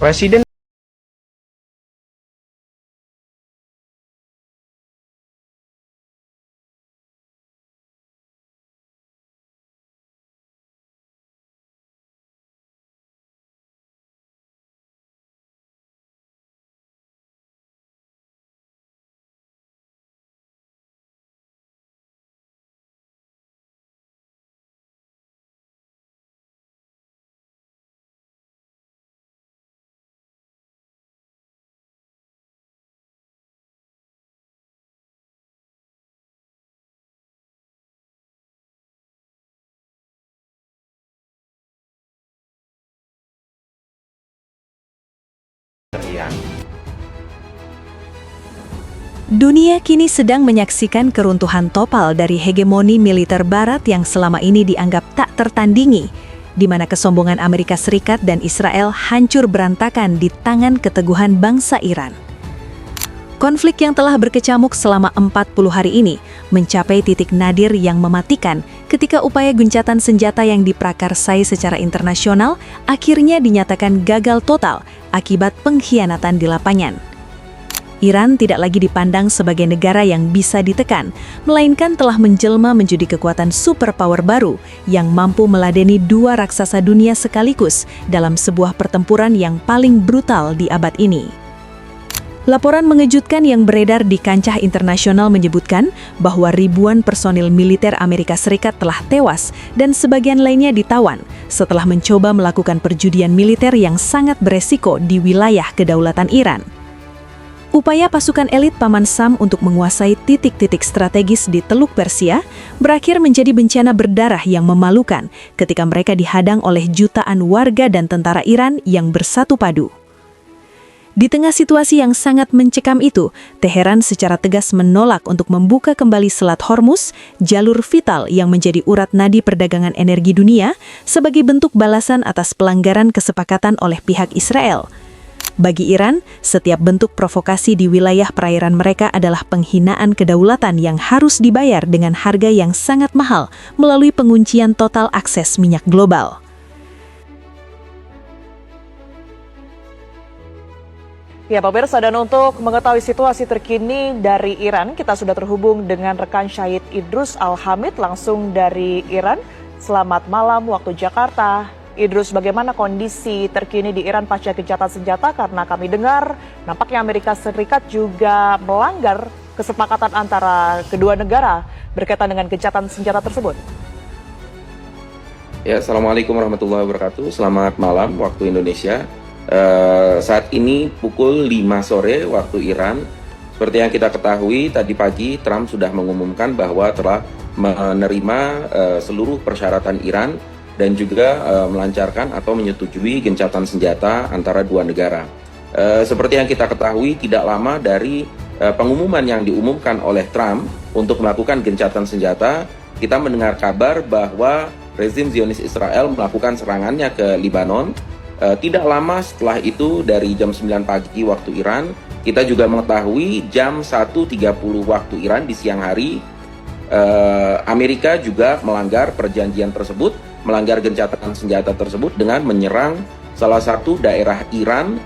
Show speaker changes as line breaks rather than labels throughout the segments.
Presiden Iran.
Dunia kini sedang menyaksikan keruntuhan total dari hegemoni militer Barat yang selama ini dianggap tak tertandingi, di mana kesombongan Amerika Serikat dan Israel hancur berantakan di tangan keteguhan bangsa Iran. Konflik yang telah berkecamuk selama 40 hari ini mencapai titik nadir yang mematikan ketika upaya gencatan senjata yang diprakarsai secara internasional akhirnya dinyatakan gagal total akibat pengkhianatan di lapangan. Iran tidak lagi dipandang sebagai negara yang bisa ditekan, melainkan telah menjelma menjadi kekuatan superpower baru yang mampu meladeni dua raksasa dunia sekaligus dalam sebuah pertempuran yang paling brutal di abad ini. Laporan mengejutkan yang beredar di kancah internasional menyebutkan bahwa ribuan personil militer Amerika Serikat telah tewas dan sebagian lainnya ditawan setelah mencoba melakukan perjudian militer yang sangat beresiko di wilayah kedaulatan Iran. Upaya pasukan elit Paman Sam untuk menguasai titik-titik strategis di Teluk Persia berakhir menjadi bencana berdarah yang memalukan ketika mereka dihadang oleh jutaan warga dan tentara Iran yang bersatu padu. Di tengah situasi yang sangat mencekam itu, Teheran secara tegas menolak untuk membuka kembali Selat Hormuz, jalur vital yang menjadi urat nadi perdagangan energi dunia, sebagai bentuk balasan atas pelanggaran kesepakatan oleh pihak Israel. Bagi Iran, setiap bentuk provokasi di wilayah perairan mereka adalah penghinaan kedaulatan yang harus dibayar dengan harga yang sangat mahal melalui penguncian total akses minyak global.
Ya, pemirsa, dan untuk mengetahui situasi terkini dari Iran, kita sudah terhubung dengan rekan Syahid Idrus Al-Hamid langsung dari Iran. Selamat malam waktu Jakarta. Idrus, bagaimana kondisi terkini di Iran pasca gencatan senjata? Karena kami dengar nampaknya Amerika Serikat juga melanggar kesepakatan antara kedua negara berkaitan dengan gencatan senjata tersebut.
Ya, Assalamualaikum warahmatullahi wabarakatuh. Selamat malam waktu Indonesia. Saat ini pukul 5 sore waktu Iran. Seperti yang kita ketahui, tadi pagi Trump sudah mengumumkan bahwa telah menerima seluruh persyaratan Iran dan juga melancarkan atau menyetujui gencatan senjata antara dua negara. Seperti yang kita ketahui, tidak lama dari pengumuman yang diumumkan oleh Trump untuk melakukan gencatan senjata, kita mendengar kabar bahwa rezim Zionis Israel melakukan serangannya ke Lebanon. Tidak lama setelah itu, dari jam 9 pagi waktu Iran, kita juga mengetahui jam 1.30 waktu Iran di siang hari, Amerika juga melanggar perjanjian tersebut, melanggar gencatan senjata tersebut dengan menyerang salah satu daerah Iran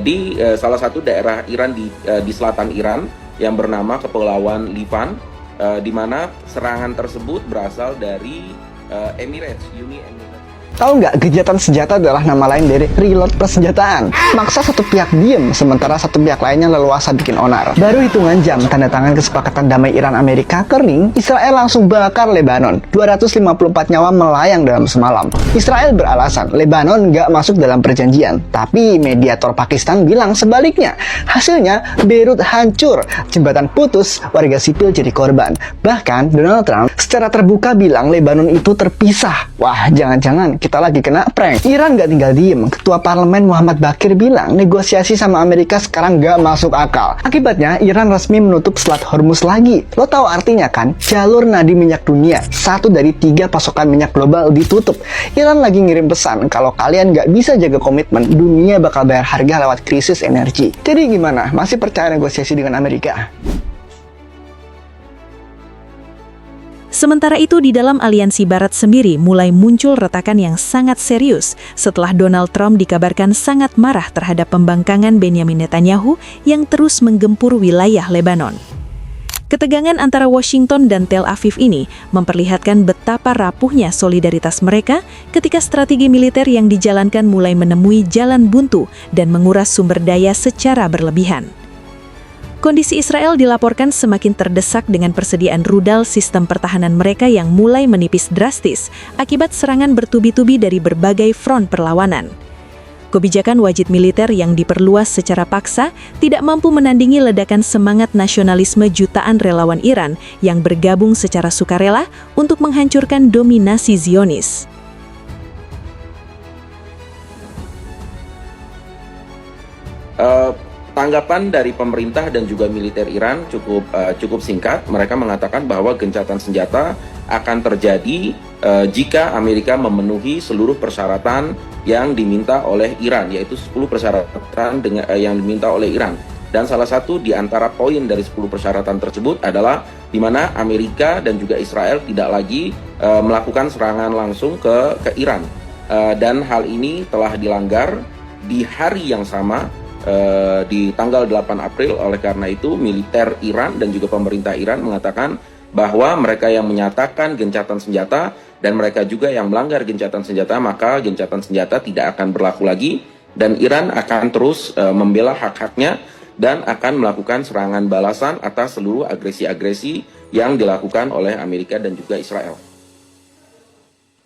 di selatan Iran yang bernama Kepulauan Livan, di mana serangan tersebut berasal dari Uni Emirat.
Tahu nggak, gencatan senjata adalah nama lain dari reload persenjataan. Maksa satu pihak diem, sementara satu pihak lainnya leluasa bikin onar. Baru hitungan jam tanda tangan kesepakatan damai Iran-Amerika kering, Israel langsung bakar Lebanon. 254 nyawa melayang dalam semalam. Israel beralasan Lebanon nggak masuk dalam perjanjian, tapi mediator Pakistan bilang sebaliknya. Hasilnya, Beirut hancur, jembatan putus, warga sipil jadi korban. Bahkan Donald Trump secara terbuka bilang Lebanon itu terpisah. Wah, jangan-jangan kita lagi kena prank. Iran gak tinggal diem. Ketua Parlemen Muhammad Bakir bilang negosiasi sama Amerika sekarang gak masuk akal. Akibatnya Iran resmi menutup Selat Hormuz lagi. Lo tahu artinya kan? Jalur nadi minyak dunia, satu dari 3 pasokan minyak global ditutup. Iran lagi ngirim pesan kalau kalian gak bisa jaga komitmen, dunia bakal bayar harga lewat krisis energi. Jadi gimana? Masih percaya negosiasi dengan Amerika?
Sementara itu di dalam aliansi Barat sendiri mulai muncul retakan yang sangat serius setelah Donald Trump dikabarkan sangat marah terhadap pembangkangan Benyamin Netanyahu yang terus menggempur wilayah Lebanon. Ketegangan antara Washington dan Tel Aviv ini memperlihatkan betapa rapuhnya solidaritas mereka ketika strategi militer yang dijalankan mulai menemui jalan buntu dan menguras sumber daya secara berlebihan. Kondisi Israel dilaporkan semakin terdesak dengan persediaan rudal sistem pertahanan mereka yang mulai menipis drastis akibat serangan bertubi-tubi dari berbagai front perlawanan. Kebijakan wajib militer yang diperluas secara paksa tidak mampu menandingi ledakan semangat nasionalisme jutaan relawan Iran yang bergabung secara sukarela untuk menghancurkan dominasi Zionis.
Tanggapan dari pemerintah dan juga militer Iran cukup singkat. Mereka mengatakan bahwa gencatan senjata akan terjadi jika Amerika memenuhi seluruh persyaratan yang diminta oleh Iran, yaitu 10 persyaratan yang diminta oleh Iran. Dan salah satu di antara poin dari 10 persyaratan tersebut adalah di mana Amerika dan juga Israel tidak lagi melakukan serangan langsung ke Iran. Dan hal ini telah dilanggar di hari yang sama, di tanggal 8 April. Oleh karena itu militer Iran dan juga pemerintah Iran mengatakan bahwa mereka yang menyatakan gencatan senjata dan mereka juga yang melanggar gencatan senjata, maka gencatan senjata tidak akan berlaku lagi dan Iran akan terus membela hak-haknya dan akan melakukan serangan balasan atas seluruh agresi-agresi yang dilakukan oleh Amerika dan juga Israel.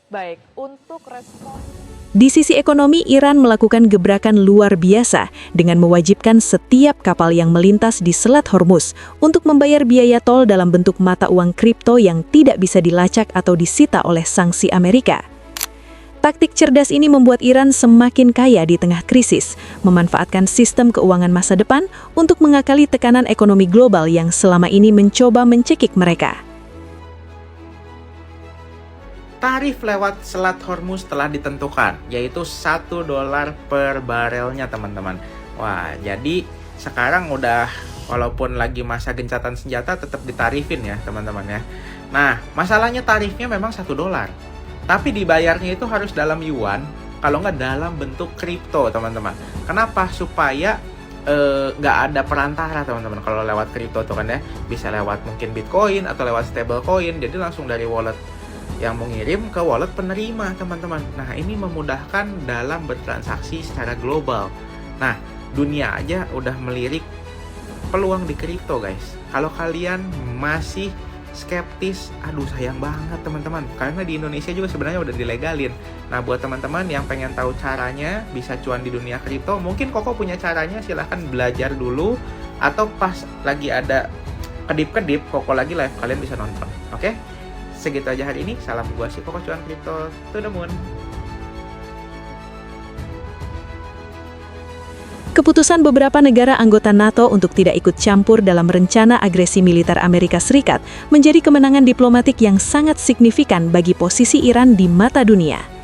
Baik, untuk respon...
Di sisi ekonomi, Iran melakukan gebrakan luar biasa dengan mewajibkan setiap kapal yang melintas di Selat Hormuz untuk membayar biaya tol dalam bentuk mata uang kripto yang tidak bisa dilacak atau disita oleh sanksi Amerika. Taktik cerdas ini membuat Iran semakin kaya di tengah krisis, memanfaatkan sistem keuangan masa depan untuk mengakali tekanan ekonomi global yang selama ini mencoba mencekik mereka.
Tarif lewat Selat Hormuz telah ditentukan, yaitu $1 per barelnya teman-teman. Wah, jadi sekarang udah walaupun lagi masa gencatan senjata tetap ditarifin ya teman-teman ya. Nah, masalahnya tarifnya memang $1. Tapi dibayarnya itu harus dalam yuan, kalau nggak dalam bentuk kripto teman-teman. Kenapa? Supaya nggak ada perantara teman-teman. Kalau lewat kripto tuh kan ya, bisa lewat mungkin Bitcoin atau lewat stablecoin, jadi langsung dari wallet yang mengirim ke wallet penerima teman-teman. Nah, ini memudahkan dalam bertransaksi secara global. Nah, dunia aja udah melirik peluang di kripto guys. Kalau kalian masih skeptis, aduh sayang banget teman-teman, karena di Indonesia juga sebenarnya udah dilegalin. Nah, buat teman-teman yang pengen tahu caranya bisa cuan di dunia kripto, mungkin Koko punya caranya, silahkan belajar dulu, atau pas lagi ada kedip-kedip Koko lagi live, kalian bisa nonton. Oke? Segitu aja hari ini. Salam gua si Koko Cuan Kripto to the moon.
Keputusan beberapa negara anggota NATO untuk tidak ikut campur dalam rencana agresi militer Amerika Serikat menjadi kemenangan diplomatik yang sangat signifikan bagi posisi Iran di mata dunia.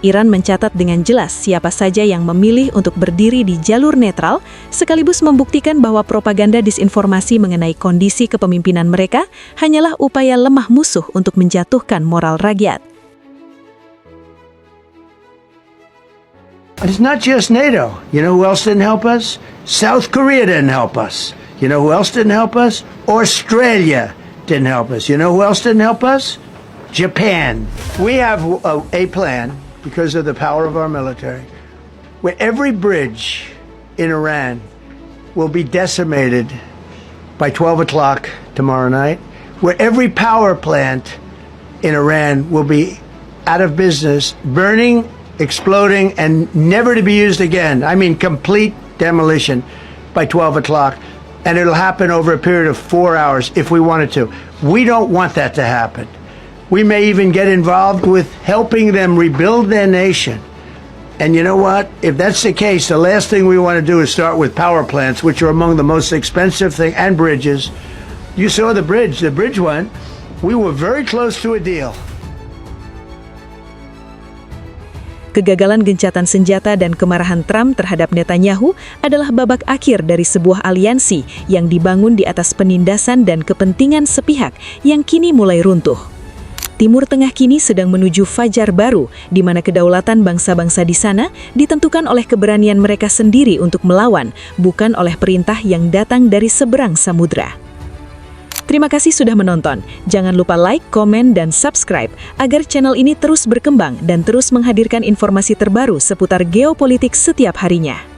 Iran mencatat dengan jelas siapa saja yang memilih untuk berdiri di jalur netral, sekaligus membuktikan bahwa propaganda disinformasi mengenai kondisi kepemimpinan mereka hanyalah upaya lemah musuh untuk menjatuhkan moral rakyat.
It's not just NATO. You know who else didn't help us? South Korea didn't help us. You know who else didn't help us? Australia didn't help us. You know who else didn't help us? Japan. We have a plan, because of the power of our military, where every bridge in Iran will be decimated by 12 o'clock tomorrow night, where every power plant in Iran will be out of business, burning, exploding, and never to be used again. I mean, complete demolition by 12 o'clock. And it'll happen over a period of 4 hours if we wanted to. We don't want that to happen. We may even get involved with helping them rebuild their nation. And you know what? If that's the case, the last thing we want to do is start with power plants, which are among the most expensive thing, and bridges. You saw the bridge went. We were very close to a deal.
Kegagalan gencatan senjata dan kemarahan Trump terhadap Netanyahu adalah babak akhir dari sebuah aliansi yang dibangun di atas penindasan dan kepentingan sepihak yang kini mulai runtuh. Timur Tengah kini sedang menuju fajar baru, di mana kedaulatan bangsa-bangsa di sana ditentukan oleh keberanian mereka sendiri untuk melawan, bukan oleh perintah yang datang dari seberang samudra. Terima kasih sudah menonton. Jangan lupa like, komen, dan subscribe agar channel ini terus berkembang dan terus menghadirkan informasi terbaru seputar geopolitik setiap harinya.